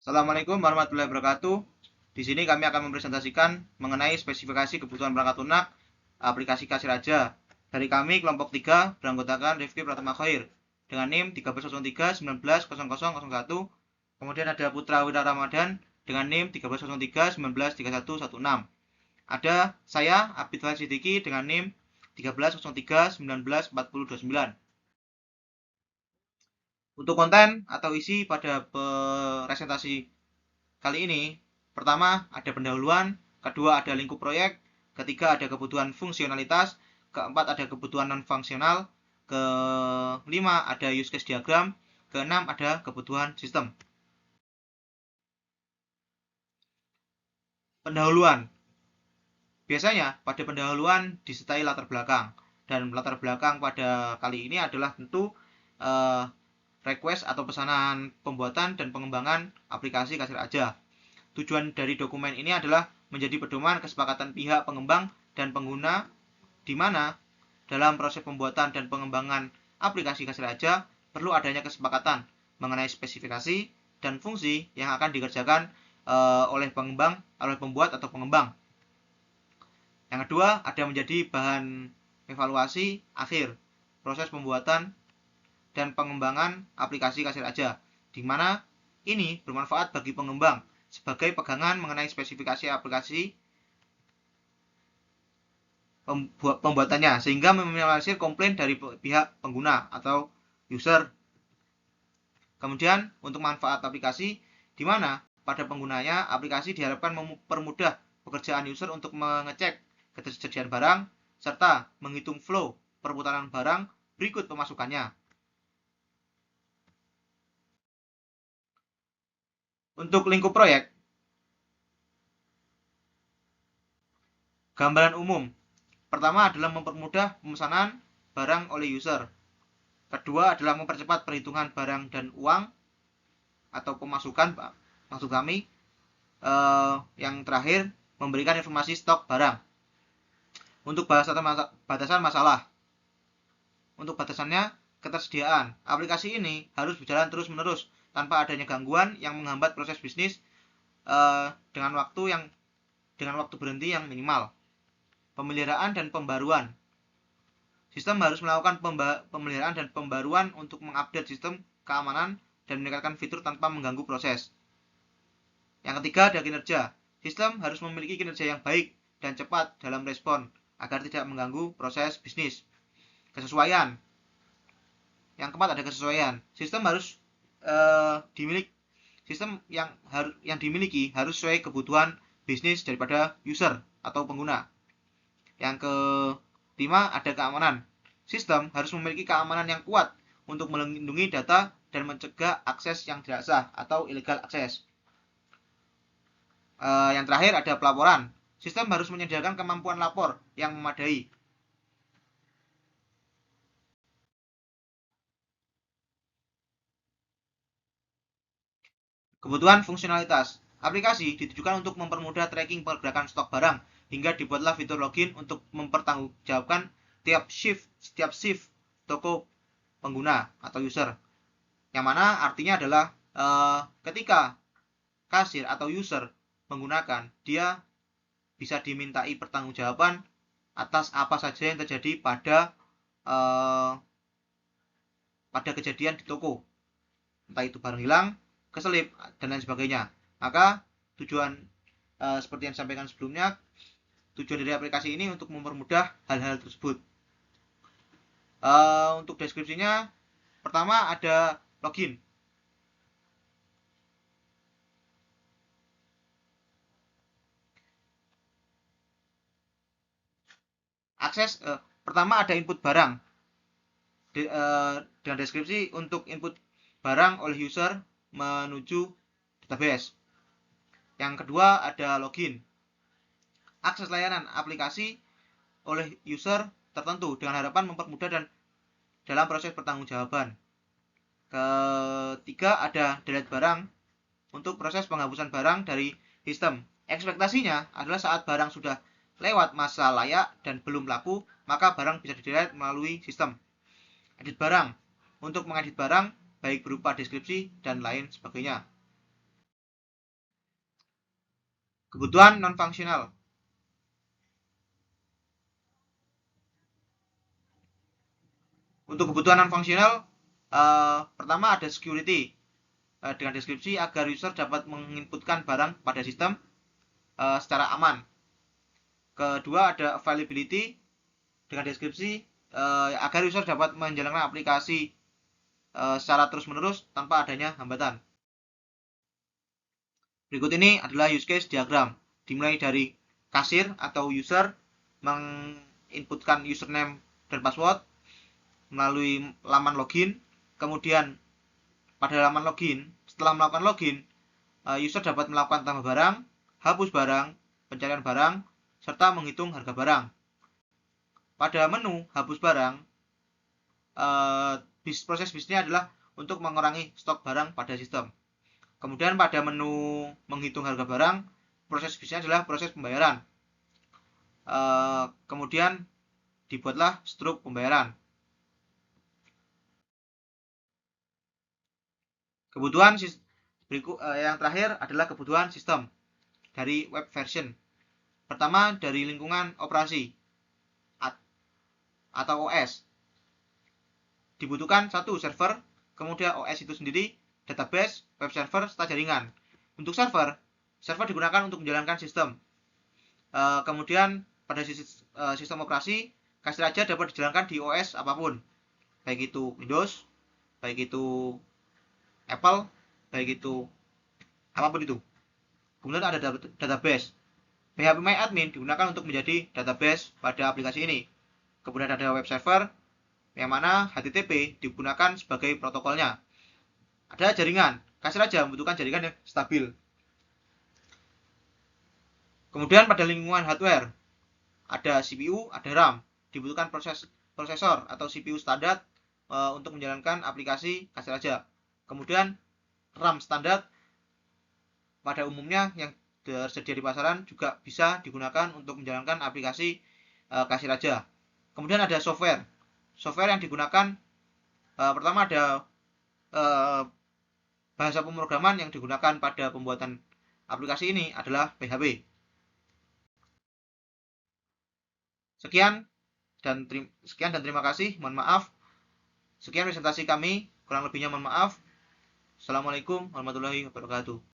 Assalamualaikum warahmatullahi wabarakatuh. Di sini kami akan mempresentasikan mengenai spesifikasi kebutuhan perangkat lunak aplikasi Kasir Aja. Dari kami kelompok 3 beranggotakan Rifki Pratama Khair dengan NIM 1303190001. Kemudian ada Putra Wira Ramadan dengan NIM 1303193116. Ada saya Abid Fahid Siddiqi dengan NIM 1303194029. Untuk konten atau isi pada presentasi kali ini, pertama ada pendahuluan, kedua ada lingkup proyek, ketiga ada kebutuhan fungsionalitas, keempat ada kebutuhan non-fungsional, kelima ada use case diagram, keenam ada kebutuhan sistem. Pendahuluan. Biasanya pada pendahuluan disertai latar belakang, dan latar belakang pada kali ini adalah tentu request atau pesanan pembuatan dan pengembangan aplikasi Kasir Aja. Tujuan dari dokumen ini adalah menjadi pedoman kesepakatan pihak pengembang dan pengguna di mana dalam proses pembuatan dan pengembangan aplikasi Kasir Aja perlu adanya kesepakatan mengenai spesifikasi dan fungsi yang akan dikerjakan oleh pembuat atau pengembang. Yang kedua, ada menjadi bahan evaluasi akhir proses pembuatan dan pengembangan aplikasi Kasir Aja, di mana ini bermanfaat bagi pengembang sebagai pegangan mengenai spesifikasi aplikasi pembuatannya, sehingga meminimalisir komplain dari pihak pengguna atau user. Kemudian, untuk manfaat aplikasi, di mana pada penggunanya aplikasi diharapkan mempermudah pekerjaan user untuk mengecek ketersediaan barang, serta menghitung flow perputaran barang berikut pemasukannya. Untuk lingkup proyek, gambaran umum. Pertama adalah mempermudah pemesanan barang oleh user. Kedua adalah mempercepat perhitungan barang dan uang atau pemasukan, maksud kami. Yang terakhir, memberikan informasi stok barang. Untuk batasan masalah. Untuk batasannya, ketersediaan. Aplikasi ini harus berjalan terus-menerus tanpa adanya gangguan yang menghambat proses bisnis dengan waktu berhenti yang minimal. Pemeliharaan dan pembaruan. Sistem harus melakukan pemeliharaan dan pembaruan untuk mengupdate sistem keamanan dan meningkatkan fitur tanpa mengganggu proses. Yang ketiga ada kinerja. Sistem harus memiliki kinerja yang baik dan cepat dalam respon agar tidak mengganggu proses bisnis. Kesesuaian. Yang keempat ada kesesuaian. Sistem harus dimiliki harus sesuai kebutuhan bisnis daripada user atau pengguna. Yang kelima ada keamanan. Sistem harus memiliki keamanan yang kuat untuk melindungi data dan mencegah akses yang tidak sah atau illegal akses. Yang terakhir ada pelaporan. Sistem harus menyediakan kemampuan lapor yang memadai. Kebutuhan fungsionalitas. Aplikasi ditujukan untuk mempermudah tracking pergerakan stok barang, hingga dibuatlah fitur login untuk mempertanggungjawabkan setiap shift toko pengguna atau user. Yang mana artinya adalah ketika kasir atau user menggunakan, dia bisa dimintai pertanggungjawaban atas apa saja yang terjadi pada kejadian di toko. Entah itu barang hilang, keselip, dan lain sebagainya. Maka tujuan seperti yang disampaikan sebelumnya, tujuan dari aplikasi ini untuk mempermudah hal-hal tersebut. Untuk deskripsinya, pertama ada login. Akses pertama ada input barang. Dengan deskripsi untuk input barang oleh user menuju database. Yang kedua ada login. Akses layanan aplikasi oleh user tertentu dengan harapan mempermudah dan dalam proses pertanggungjawaban. Ketiga ada delete barang untuk proses penghapusan barang dari sistem. Ekspektasinya adalah saat barang sudah lewat masa layak dan belum laku, maka barang bisa di-delete melalui sistem. Edit barang untuk mengedit barang baik berupa deskripsi dan lain sebagainya. Kebutuhan non-fungsional. Untuk kebutuhan non-fungsional, pertama ada security, dengan deskripsi agar user dapat menginputkan barang pada sistem secara aman. Kedua ada availability, dengan deskripsi agar user dapat menjalankan aplikasi secara terus-menerus tanpa adanya hambatan. Berikut ini adalah use case diagram, dimulai dari kasir atau user menginputkan username dan password melalui laman login. Kemudian pada laman login, setelah melakukan login, user dapat melakukan tambah barang, hapus barang, pencarian barang, serta menghitung harga barang. Pada menu hapus barang, proses bisnisnya adalah untuk mengurangi stok barang pada sistem. Kemudian pada menu menghitung harga barang, proses bisnisnya adalah proses pembayaran. Kemudian dibuatlah struk pembayaran. Kebutuhan yang terakhir adalah kebutuhan sistem dari web version. Pertama dari lingkungan operasi atau OS. Dibutuhkan satu server, kemudian OS itu sendiri, database, web server, serta jaringan. Untuk server digunakan untuk menjalankan sistem. Kemudian pada sistem operasi, kasir aja dapat dijalankan di OS apapun, baik itu Windows, baik itu Apple, baik itu apapun itu. Kemudian ada database. PHPMyAdmin digunakan untuk menjadi database pada aplikasi ini. Kemudian ada web server, yang mana HTTP digunakan sebagai protokolnya. Ada jaringan, kasir aja membutuhkan jaringan yang stabil. Kemudian pada lingkungan hardware, ada CPU, ada RAM. Dibutuhkan prosesor atau CPU standar untuk menjalankan aplikasi kasir aja. Kemudian RAM standar pada umumnya yang tersedia di pasaran juga bisa digunakan untuk menjalankan aplikasi kasir aja. Kemudian ada software yang digunakan, pertama ada bahasa pemrograman yang digunakan pada pembuatan aplikasi ini adalah PHP. Sekian dan terima kasih. Mohon maaf. Sekian presentasi kami. Kurang lebihnya mohon maaf. Assalamualaikum warahmatullahi wabarakatuh.